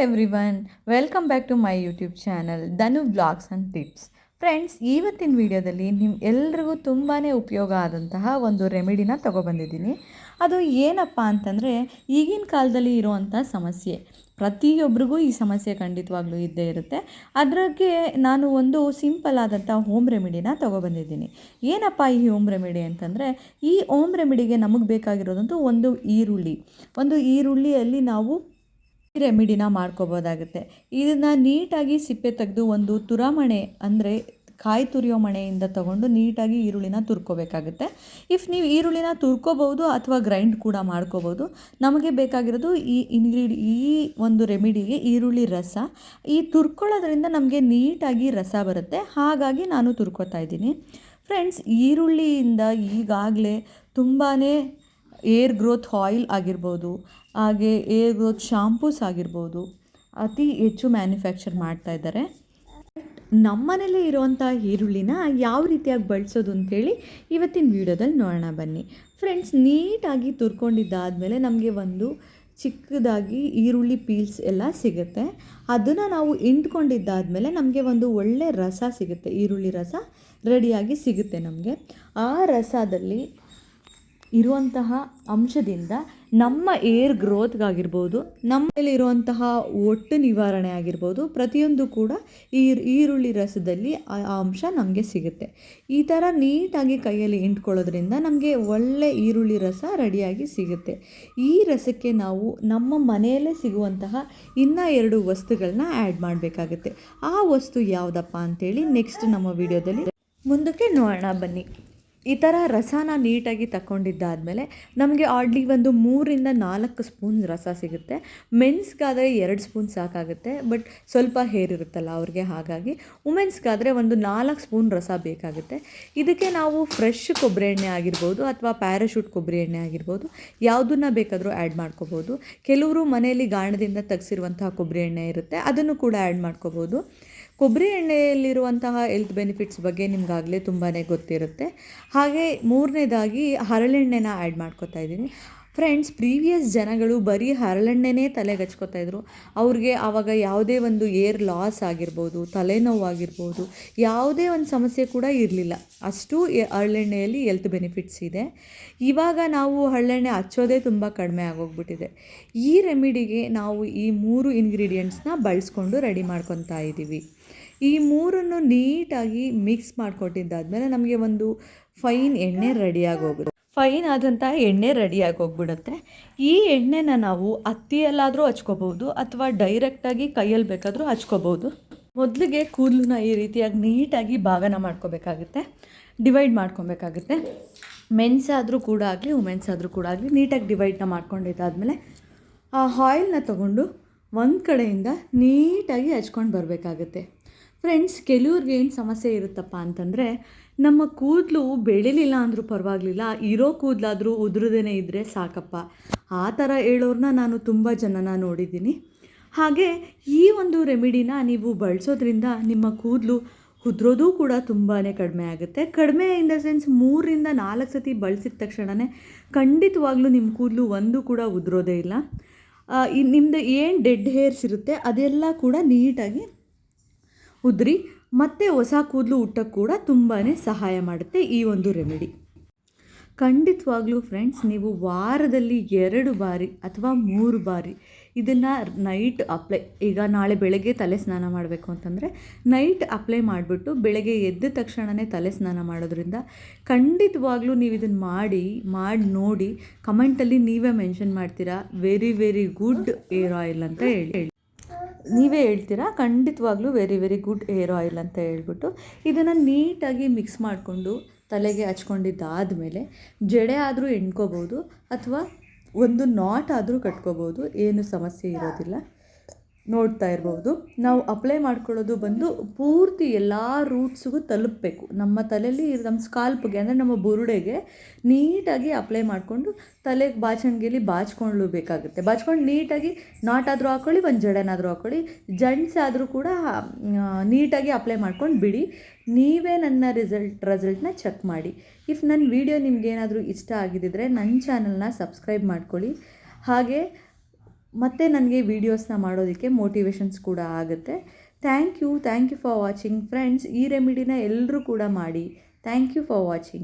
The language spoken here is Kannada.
Everyone, welcome back to my YouTube channel Dhanu blogs and tips. Friends, ಇವತ್ತಿನ ವಿಡಿಯೋದಲ್ಲಿ ಎಲ್ರಿಗೂ ತುಂಬಾ ಉಪಯೋಗ ಆದಂತಹ ಒಂದು ರೆಮಿಡಿನ ತೊಗೊಬಂದಿದ್ದೀನಿ. ಅದು ಏನಪ್ಪ ಅಂತಂದರೆ, ಈಗಿನ ಕಾಲದಲ್ಲಿ ಇರುವಂಥ ಸಮಸ್ಯೆ, ಪ್ರತಿಯೊಬ್ಬರಿಗೂ ಈ ಸಮಸ್ಯೆ ಖಂಡಿತವಾಗ್ಲೂ ಇದ್ದೇ ಇರುತ್ತೆ. ಅದಕ್ಕೆ ನಾನು ಒಂದು ಸಿಂಪಲ್ ಆದಂಥ ಹೋಮ್ ರೆಮಿಡಿನ ತೊಗೊಬಂದಿದ್ದೀನಿ. ಏನಪ್ಪ ಈ ಹೋಮ್ ರೆಮಿಡಿ ಅಂತಂದರೆ, ಈ ಹೋಮ್ ರೆಮಿಡಿಗೆ ನಮಗೆ ಬೇಕಾಗಿರೋದಂತೂ ಒಂದು ಈರುಳ್ಳಿಯಲ್ಲಿ ನಾವು ರೆಮಿಡಿನ ಮಾಡ್ಕೋಬೋದಾಗುತ್ತೆ. ಇದನ್ನು ನೀಟಾಗಿ ಸಿಪ್ಪೆ ತೆಗೆದು ಒಂದು ತುರಾಮಣೆ ಅಂದರೆ ಕಾಯಿ ತುರಿಯೋ ಮಣೆಯಿಂದ ತಗೊಂಡು ನೀಟಾಗಿ ಈರುಳ್ಳಿನ ತುರ್ಕೋಬೇಕಾಗುತ್ತೆ. ನೀವು ಈರುಳ್ಳಿನ ತುರ್ಕೋಬೋದು ಅಥವಾ ಗ್ರೈಂಡ್ ಕೂಡ ಮಾಡ್ಕೋಬೋದು. ನಮಗೆ ಬೇಕಾಗಿರೋದು ಈ ಒಂದು ರೆಮಿಡಿಗೆ ಈರುಳ್ಳಿ ರಸ. ಈ ತುರ್ಕೊಳ್ಳೋದ್ರಿಂದ ನಮಗೆ ನೀಟಾಗಿ ರಸ ಬರುತ್ತೆ, ಹಾಗಾಗಿ ನಾನು ತುರ್ಕೋತಾ ಇದ್ದೀನಿ. ಫ್ರೆಂಡ್ಸ್, ಈರುಳ್ಳಿಯಿಂದ ಈಗಾಗಲೇ ತುಂಬಾ ಏರ್ ಗ್ರೋತ್ ಆಯಿಲ್ ಆಗಿರ್ಬೋದು, ಹಾಗೆ ಏರ್ ಗ್ರೋತ್ ಶಾಂಪೂಸ್ ಆಗಿರ್ಬೋದು, ಅತಿ ಹೆಚ್ಚು ಮ್ಯಾನುಫ್ಯಾಕ್ಚರ್ ಮಾಡ್ತಾ ಇದ್ದಾರೆ. ನಮ್ಮನೇಲೇ ಇರುವಂಥ ಈರುಳ್ಳಿನ ಯಾವ ರೀತಿಯಾಗಿ ಬಳಸೋದು ಅಂತೇಳಿ ಇವತ್ತಿನ ವೀಡಿಯೋದಲ್ಲಿ ನೋಡೋಣ ಬನ್ನಿ. ಫ್ರೆಂಡ್ಸ್, ನೀಟಾಗಿ ತುರ್ಕೊಂಡಿದ್ದಾದಮೇಲೆ ನಮಗೆ ಒಂದು ಚಿಕ್ಕದಾಗಿ ಈರುಳ್ಳಿ ಪೀಲ್ಸ್ ಎಲ್ಲ ಸಿಗುತ್ತೆ. ಅದನ್ನು ನಾವು ಹಿಂಡ್ಕೊಂಡಿದ್ದಾದಮೇಲೆ ನಮಗೆ ಒಂದು ಒಳ್ಳೆ ರಸ ಸಿಗುತ್ತೆ, ಈರುಳ್ಳಿ ರಸ ರೆಡಿಯಾಗಿ ಸಿಗುತ್ತೆ ನಮಗೆ. ಆ ರಸದಲ್ಲಿ ಇರುವಂತಹ ಅಂಶದಿಂದ ನಮ್ಮ ಏರ್ ಗ್ರೋತ್ಗಾಗಿರ್ಬೋದು, ನಮ್ಮಲ್ಲಿರುವಂತಹ ಒಟ್ಟು ನಿವಾರಣೆ ಆಗಿರ್ಬೋದು, ಪ್ರತಿಯೊಂದು ಕೂಡ ಈರುಳ್ಳಿ ರಸದಲ್ಲಿ ಆ ಅಂಶ ನಮಗೆ ಸಿಗುತ್ತೆ. ಈ ಥರ ನೀಟಾಗಿ ಕೈಯಲ್ಲಿ ಹಿಂಡ್ಕೊಳ್ಳೋದ್ರಿಂದ ನಮಗೆ ಒಳ್ಳೆ ಈರುಳ್ಳಿ ರಸ ರೆಡಿಯಾಗಿ ಸಿಗುತ್ತೆ. ಈ ರಸಕ್ಕೆ ನಾವು ನಮ್ಮ ಮನೆಯಲ್ಲೇ ಸಿಗುವಂತಹ ಇನ್ನೂ 2 ವಸ್ತುಗಳನ್ನ ಆ್ಯಡ್ ಮಾಡಬೇಕಾಗುತ್ತೆ. ಆ ವಸ್ತು ಯಾವುದಪ್ಪ ಅಂತೇಳಿ ನೆಕ್ಸ್ಟ್ ನಮ್ಮ ವಿಡಿಯೋದಲ್ಲಿ ಮುಂದಕ್ಕೆ ನೋಡೋಣ ಬನ್ನಿ. ಈ ಥರ ರಸನ ನೀಟಾಗಿ ತಗೊಂಡಿದ್ದಾದಮೇಲೆ ನಮಗೆ ಆಡ್ಲಿ ಒಂದು 3-4 ಸ್ಪೂನ್ ರಸ ಸಿಗುತ್ತೆ. ಮೆನ್ಸ್ಗಾದರೆ 2 ಸ್ಪೂನ್ ಸಾಕಾಗುತ್ತೆ, ಬಟ್ ಸ್ವಲ್ಪ ಹೇರ್ ಇರುತ್ತಲ್ಲ ಅವ್ರಿಗೆ, ಹಾಗಾಗಿ ವುಮೆನ್ಸ್ಗಾದರೆ ಒಂದು 4 ಸ್ಪೂನ್ ರಸ ಬೇಕಾಗುತ್ತೆ. ಇದಕ್ಕೆ ನಾವು ಫ್ರೆಶ್ ಕೊಬ್ಬರಿ ಎಣ್ಣೆ ಆಗಿರ್ಬೋದು ಅಥವಾ ಪ್ಯಾರಾಶೂಟ್ ಕೊಬ್ಬರಿ ಎಣ್ಣೆ ಆಗಿರ್ಬೋದು, ಯಾವುದನ್ನು ಬೇಕಾದರೂ ಆ್ಯಡ್ ಮಾಡ್ಕೋಬೋದು. ಕೆಲವರು ಮನೆಯಲ್ಲಿ ಗಾಣದಿಂದ ತೆಗೆಸಿರುವಂತಹ ಕೊಬ್ಬರಿ ಎಣ್ಣೆ ಇರುತ್ತೆ, ಅದನ್ನು ಕೂಡ ಆ್ಯಡ್ ಮಾಡ್ಕೋಬೋದು. ಕೊಬ್ಬರಿ ಎಣ್ಣೆಯಲ್ಲಿರುವಂತಹ ಹೆಲ್ತ್ ಬೆನಿಫಿಟ್ಸ್ ಬಗ್ಗೆ ನಿಮಗಾಗಲೇ ತುಂಬಾ ಗೊತ್ತಿರುತ್ತೆ. ಹಾಗೆ 3ನೇದಾಗಿ ಹರಳೆಣ್ಣೆನ ಆ್ಯಡ್ ಮಾಡ್ಕೋತಾ ಇದ್ದೀನಿ. ಫ್ರೆಂಡ್ಸ್, ಪ್ರೀವಿಯಸ್ ಜನಗಳು ಬರೀ ಹರಳೆಣ್ಣೆನೇ ತಲೆಗೆ ಹಚ್ಕೋತಾಯಿದ್ರು. ಅವ್ರಿಗೆ ಆವಾಗ ಯಾವುದೇ ಒಂದು ಏರ್ ಲಾಸ್ ಆಗಿರ್ಬೋದು, ತಲೆನೋವು ಆಗಿರ್ಬೋದು, ಯಾವುದೇ ಒಂದು ಸಮಸ್ಯೆ ಕೂಡ ಇರಲಿಲ್ಲ. ಅಷ್ಟು ಹರಳೆಣ್ಣೆಯಲ್ಲಿ ಹೆಲ್ತ್ ಬೆನಿಫಿಟ್ಸ್ ಇದೆ. ಇವಾಗ ನಾವು ಹರಳೆಣ್ಣೆ ಹಚ್ಚೋದೇ ತುಂಬ ಕಡಿಮೆ ಆಗೋಗ್ಬಿಟ್ಟಿದೆ. ಈ ರೆಮಿಡಿಗೆ ನಾವು ಈ 3 ಇಂಗ್ರೀಡಿಯೆಂಟ್ಸ್ನ ಬಳಸ್ಕೊಂಡು ರೆಡಿ ಮಾಡ್ಕೊತಾ ಇದ್ದೀವಿ. ಈ 3ನ್ನು ನೀಟಾಗಿ ಮಿಕ್ಸ್ ಮಾಡಿಕೊಟ್ಟಿದ್ದಾದಮೇಲೆ ನಮಗೆ ಒಂದು ಫೈನ್ ಎಣ್ಣೆ ರೆಡಿಯಾಗಿ ಹೋಗುತ್ತೆ. ಫೈನ್ ಆದಂಥ ಎಣ್ಣೆ ರೆಡಿಯಾಗಿ ಹೋಗ್ಬಿಡುತ್ತೆ. ಈ ಎಣ್ಣೆನ ನಾವು ಹತ್ತಿಯಲ್ಲಾದರೂ ಹಚ್ಕೋಬೋದು ಅಥವಾ ಡೈರೆಕ್ಟಾಗಿ ಕೈಯಲ್ಲಿ ಬೇಕಾದರೂ ಹಚ್ಕೋಬೋದು. ಮೊದಲಿಗೆ ಕೂದಲನ್ನ ಈ ರೀತಿಯಾಗಿ ನೀಟಾಗಿ ಭಾಗನ ಮಾಡ್ಕೋಬೇಕಾಗುತ್ತೆ, ಡಿವೈಡ್ ಮಾಡ್ಕೊಬೇಕಾಗುತ್ತೆ. ಮೆನ್ಸ್ ಆದರೂ ಕೂಡ ಆಗಲಿ, ವುಮೆನ್ಸ್ ಆದರೂ ಕೂಡ ಆಗಲಿ, ನೀಟಾಗಿ ಡಿವೈಡ್ನ ಮಾಡ್ಕೊಂಡಿದ್ದಾದಮೇಲೆ ಆ ಆಯಿಲ್ನ ತೊಗೊಂಡು ಒಂದು ಕಡೆಯಿಂದ ನೀಟಾಗಿ ಹಚ್ಕೊಂಡು ಬರಬೇಕಾಗುತ್ತೆ. ಫ್ರೆಂಡ್ಸ್, ಕೆಲವ್ರಿಗೆ ಏನು ಸಮಸ್ಯೆ ಇರುತ್ತಪ್ಪ ಅಂತಂದರೆ, ನಮ್ಮ ಕೂದಲು ಬೆಳಿಲಿಲ್ಲ ಅಂದರೂ ಪರವಾಗಿಲ್ಲ, ಇರೋ ಕೂದಲಾದರೂ ಉದುರದೇ ಇದ್ದರೆ ಸಾಕಪ್ಪ, ಆ ಥರ ಹೇಳೋರನ್ನ ನಾನು ತುಂಬ ಜನನ ನೋಡಿದ್ದೀನಿ. ಹಾಗೆ ಈ ಒಂದು ರೆಮಿಡಿನ ನೀವು ಬಳಸೋದ್ರಿಂದ ನಿಮ್ಮ ಕೂದಲು ಉದುರೋದು ಕೂಡ ತುಂಬಾ ಕಡಿಮೆ ಆಗುತ್ತೆ. ಕಡಿಮೆ ಇನ್ ದ ಸೆನ್ಸ್ 3-4 ಸತಿ ಬಳಸಿದ ತಕ್ಷಣವೇ ಖಂಡಿತವಾಗ್ಲೂ ನಿಮ್ಮ ಕೂದಲು ಒಂದು ಕೂಡ ಉದುರೋದೇ ಇಲ್ಲ. ನಿಮ್ಮದು ಏನು ಡೆಡ್ ಹೇರ್ಸ್ ಇರುತ್ತೆ ಅದೆಲ್ಲ ಕೂಡ ನೀಟಾಗಿ ಉದುರಿ ಮತ್ತು ಹೊಸ ಕೂದಲು ಹುಟ್ಟೋಕ್ಕೆ ಕೂಡ ತುಂಬಾ ಸಹಾಯ ಮಾಡುತ್ತೆ ಈ ಒಂದು ರೆಮಿಡಿ. ಖಂಡಿತವಾಗ್ಲೂ ಫ್ರೆಂಡ್ಸ್, ನೀವು ವಾರದಲ್ಲಿ 2 ಬಾರಿ ಅಥವಾ 3 ಬಾರಿ ಇದನ್ನು ನೈಟ್ ಈಗ ನಾಳೆ ಬೆಳಗ್ಗೆ ತಲೆ ಸ್ನಾನ ಮಾಡಬೇಕು ಅಂತಂದರೆ ನೈಟ್ ಅಪ್ಲೈ ಮಾಡಿಬಿಟ್ಟು ಬೆಳಗ್ಗೆ ಎದ್ದ ತಕ್ಷಣವೇ ತಲೆ ಸ್ನಾನ ಮಾಡೋದ್ರಿಂದ ಖಂಡಿತವಾಗ್ಲೂ ನೀವು ಇದನ್ನು ಮಾಡಿ ನೋಡಿ ಕಮೆಂಟಲ್ಲಿ ನೀವೇ ಮೆನ್ಷನ್ ಮಾಡ್ತೀರಾ, very very good air oil ಅಂತ ನೀವೇ ಹೇಳ್ತೀರಾ. ಖಂಡಿತವಾಗ್ಲೂ very very good hair oil ಅಂತ ಹೇಳ್ಬಿಟ್ಟು ಇದನ್ನು ನೀಟಾಗಿ ಮಿಕ್ಸ್ ಮಾಡಿಕೊಂಡು ತಲೆಗೆ ಹಚ್ಕೊಂಡಿದ್ದಾದಮೇಲೆ ಜಡೆ ಆದರೂ ಎಣ್ಕೋಬೋದು ಅಥವಾ ಒಂದು ನಾಟ್ ಆದರೂ ಕಟ್ಕೋಬೋದು, ಏನು ಸಮಸ್ಯೆ ಇರೋದಿಲ್ಲ. ನೋಡ್ತಾ ಇರ್ಬೋದು, ನಾವು ಅಪ್ಲೈ ಮಾಡ್ಕೊಳ್ಳೋದು ಬಂದು ಪೂರ್ತಿ ಎಲ್ಲ ರೂಟ್ಸ್ಗೂ ತಲುಪಬೇಕು. ನಮ್ಮ ತಲೆಯಲ್ಲಿ ನಮ್ಮ ಸ್ಕಾಲ್ಪ್ಗೆ ಅಂದರೆ ನಮ್ಮ ಬುರುಡೆಗೆ ನೀಟಾಗಿ ಅಪ್ಲೈ ಮಾಡಿಕೊಂಡು ತಲೆಗೆ ಬಾಚಣಿಗೆಯಲ್ಲಿ ಬಾಚ್ಕೊಳ್ಳಬೇಕಾಗುತ್ತೆ. ಬಾಚ್ಕೊಂಡು ನೀಟಾಗಿ ನಾಟಾದರೂ ಹಾಕ್ಕೊಳ್ಳಿ, ಒಂದು ಜಡೆನಾದರೂ ಹಾಕ್ಕೊಳ್ಳಿ, ಜೆಂಟ್ಸ್ ಆದರೂ ಕೂಡ ನೀಟಾಗಿ ಅಪ್ಲೈ ಮಾಡ್ಕೊಂಡು ಬಿಡಿ. ನೀವೇ ನನ್ನ ರಿಸಲ್ಟ್ನ ಚೆಕ್ ಮಾಡಿ. ನನ್ನ ವಿಡಿಯೋ ನಿಮಗೇನಾದರೂ ಇಷ್ಟ ಆಗಿದ್ದರೆ ನನ್ನ ಚಾನಲ್ನ ಸಬ್ಸ್ಕ್ರೈಬ್ ಮಾಡ್ಕೊಳ್ಳಿ. ಹಾಗೆ ಮತ್ತು ನನಗೆ ವೀಡಿಯೋಸ್ನ ಮಾಡೋದಕ್ಕೆ ಮೋಟಿವೇಶನ್ಸ್ ಕೂಡ ಆಗುತ್ತೆ. Thank you for watching friends. ಈ ರೆಮಿಡಿನ ಎಲ್ಲರೂ ಕೂಡ ಮಾಡಿ. Thank you for watching.